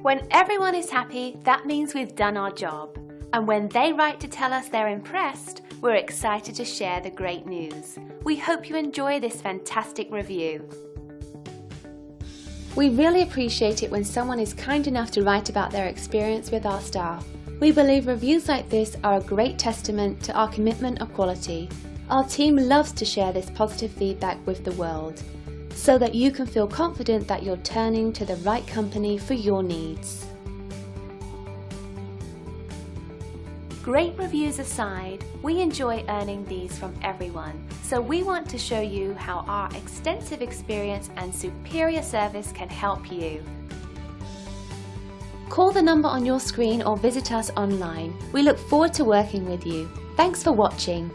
When everyone is happy, that means we've done our job. And when they write to tell us they're impressed, we're excited to share the great news. We hope you enjoy this fantastic review. We really appreciate it when someone is kind enough to write about their experience with our staff. We believe reviews like this are a great testament to our commitment of quality. Our team loves to share this positive feedback with the world, so that you can feel confident that you're turning to the right company for your needs. Great reviews aside, we enjoy earning these from everyone, so we want to show you how our extensive experience and superior service can help you. Call the number on your screen or visit us online. We look forward to working with you. Thanks for watching.